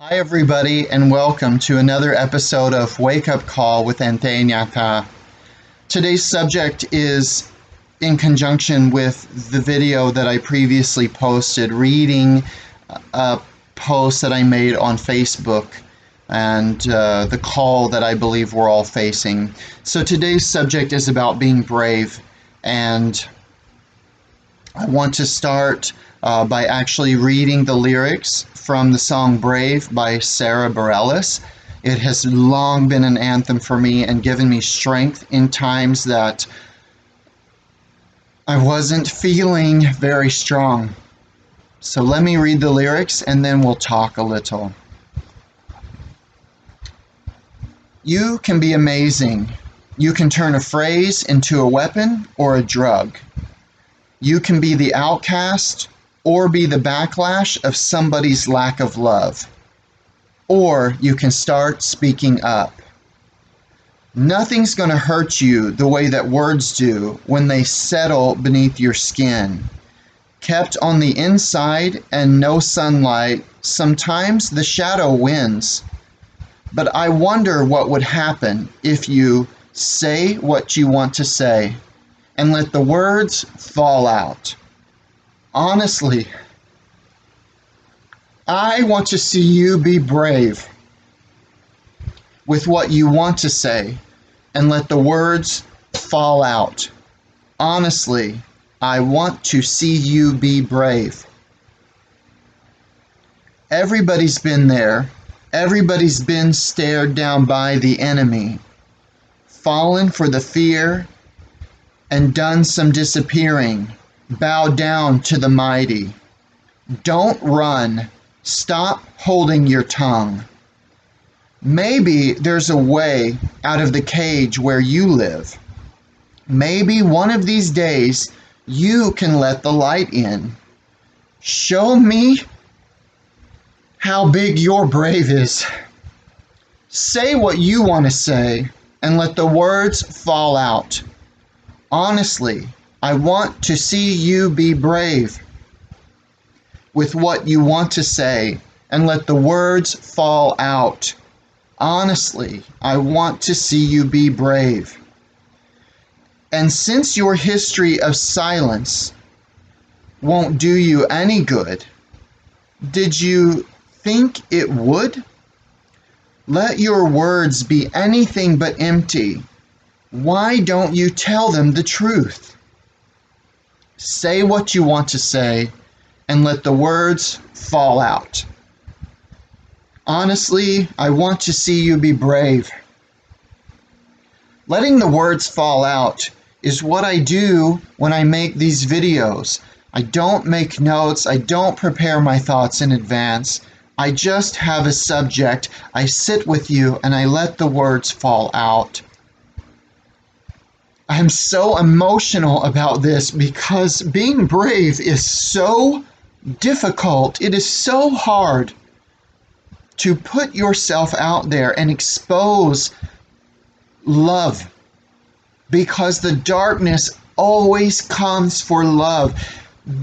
Hi, everybody, and welcome to another episode of Wake Up Call with Antenya. Today's subject is in conjunction with the video that I previously posted, reading a post that I made on Facebook and the call that I believe we're all facing. So today's subject is about being brave, and I want to start by actually reading the lyrics from the song Brave by Sarah Bareilles. It has long been an anthem for me and given me strength in times that I wasn't feeling very strong. So let me read the lyrics and then we'll talk a little. You can be amazing. You can turn a phrase into a weapon or a drug. You can be the outcast or be the backlash of somebody's lack of love. Or you can start speaking up. Nothing's going to hurt you the way that words do when they settle beneath your skin. Kept on the inside and no sunlight, sometimes the shadow wins. But I wonder what would happen if you say what you want to say and let the words fall out. Honestly, I want to see you be brave with what you want to say and let the words fall out. Honestly, I want to see you be brave. Everybody's been there. Everybody's been stared down by the enemy, fallen for the fear, and done some disappearing. Bow down to the mighty. Don't run. Stop holding your tongue. Maybe there's a way out of the cage where you live. Maybe one of these days you can let the light in. Show me how big your brave is. Say what you want to say and let the words fall out. Honestly, I want to see you be brave with what you want to say and let the words fall out. Honestly, I want to see you be brave. And since your history of silence won't do you any good, did you think it would? Let your words be anything but empty. Why don't you tell them the truth? Say what you want to say and let the words fall out. Honestly, I want to see you be brave. Letting the words fall out is what I do when I make these videos. I don't make notes. I don't prepare my thoughts in advance. I just have a subject. I sit with you and I let the words fall out. I'm so emotional about this because being brave is so difficult. It is so hard to put yourself out there and expose love because the darkness always comes for love.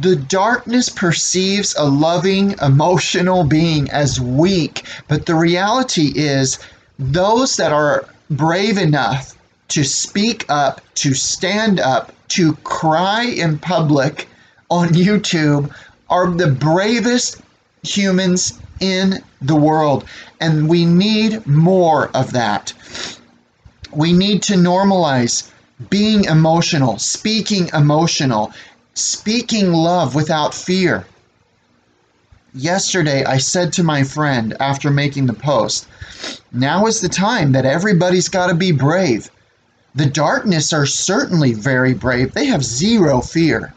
The darkness perceives a loving, emotional being as weak, but the reality is those that are brave enough to speak up, to stand up, to cry in public on YouTube are the bravest humans in the world. And we need more of that. We need to normalize being emotional, speaking love without fear. Yesterday, I said to my friend after making the post, now is the time that everybody's got to be brave. The darkness are certainly very brave. They have zero fear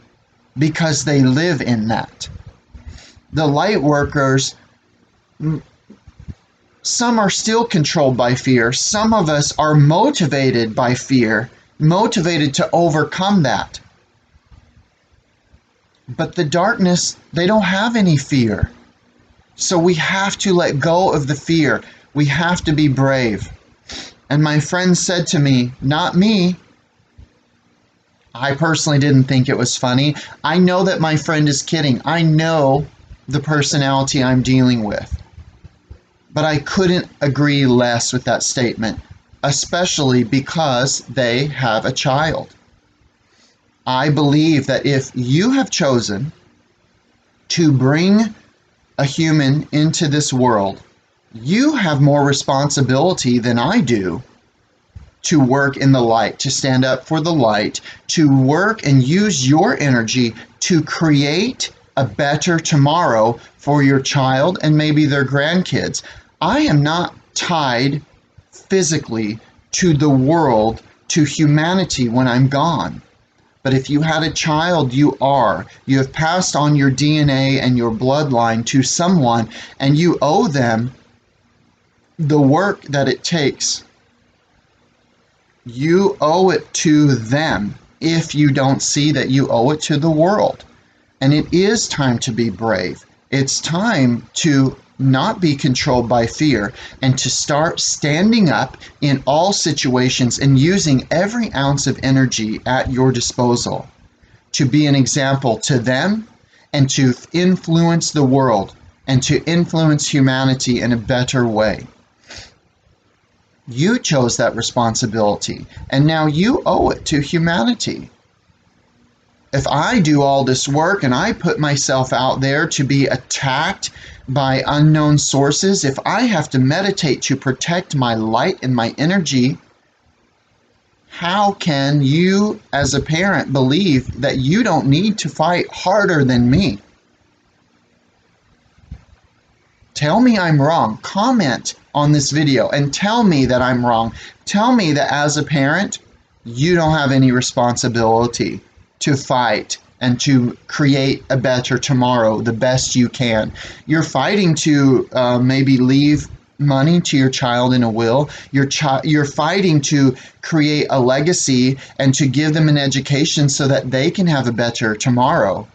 because they live in that. The light workers, some are still controlled by fear. Some of us are motivated by fear, motivated to overcome that. But the darkness, they don't have any fear. So we have to let go of the fear. We have to be brave. And my friend said to me, not me. I personally didn't think it was funny. I know that my friend is kidding. I know the personality I'm dealing with. But I couldn't agree less with that statement, especially because they have a child. I believe that if you have chosen to bring a human into this world, you have more responsibility than I do to work in the light, to stand up for the light, to work and use your energy to create a better tomorrow for your child and maybe their grandkids. I am not tied physically to the world, to humanity when I'm gone. But if you had a child, you are. You have passed on your DNA and your bloodline to someone, and you owe them the work that it takes. You owe it to them if you don't see that you owe it to the world. And it is time to be brave. It's time to not be controlled by fear and to start standing up in all situations and using every ounce of energy at your disposal to be an example to them and to influence the world and to influence humanity in a better way. You chose that responsibility, and now you owe it to humanity. If I do all this work and I put myself out there to be attacked by unknown sources, if I have to meditate to protect my light and my energy, how can you as a parent believe that you don't need to fight harder than me? Tell me I'm wrong. Comment on this video and tell me that I'm wrong. Tell me that as a parent, you don't have any responsibility to fight and to create a better tomorrow the best you can. You're fighting to maybe leave money to your child in a will. You're fighting to create a legacy and to give them an education so that they can have a better tomorrow.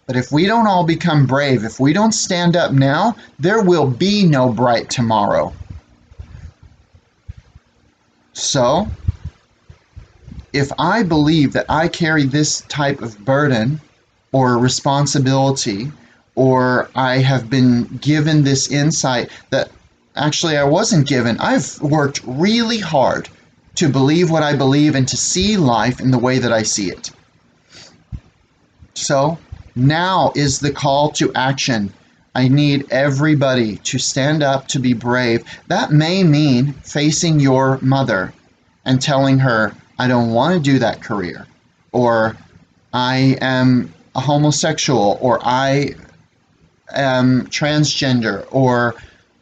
But if we don't all become brave, if we don't stand up now, there will be no bright tomorrow. So, if I believe that I carry this type of burden or responsibility, or I have been given this insight that actually I wasn't given, I've worked really hard to believe what I believe and to see life in the way that I see it. So, now is the call to action. I need everybody to stand up, to be brave. That may mean facing your mother and telling her, I don't want to do that career, or I am a homosexual, or I am transgender, or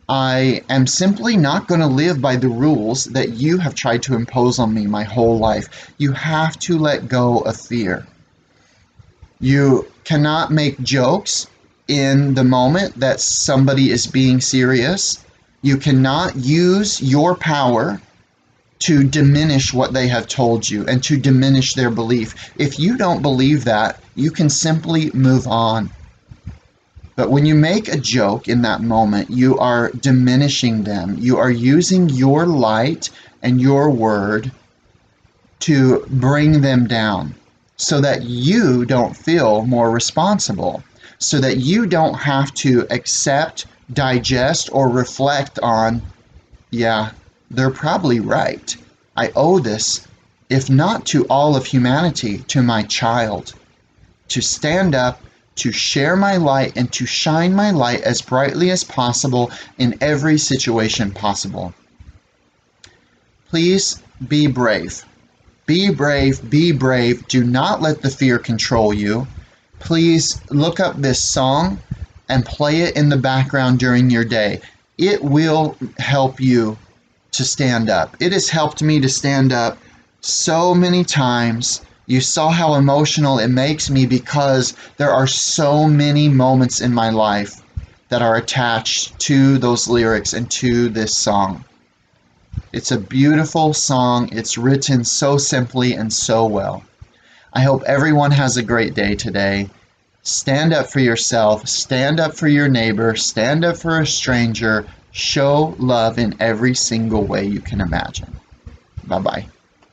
I am simply not going to live by the rules that you have tried to impose on me my whole life. You have to let go of fear. You cannot make jokes in the moment that somebody is being serious. You cannot use your power to diminish what they have told you and to diminish their belief. If you don't believe that, you can simply move on. But when you make a joke in that moment, you are diminishing them. You are using your light and your word to bring them down so that you don't feel more responsible, so that you don't have to accept, digest, or reflect on, yeah, they're probably right. I owe this, if not to all of humanity, to my child, to stand up, to share my light, and to shine my light as brightly as possible in every situation possible. Please be brave. Be brave, be brave. Do not let the fear control you. Please look up this song and play it in the background during your day. It will help you to stand up. It has helped me to stand up so many times. You saw how emotional it makes me because there are so many moments in my life that are attached to those lyrics and to this song. It's a beautiful song. It's written so simply and so well. I hope everyone has a great day today. Stand up for yourself. Stand up for your neighbor. Stand up for a stranger. Show love in every single way you can imagine. Bye-bye.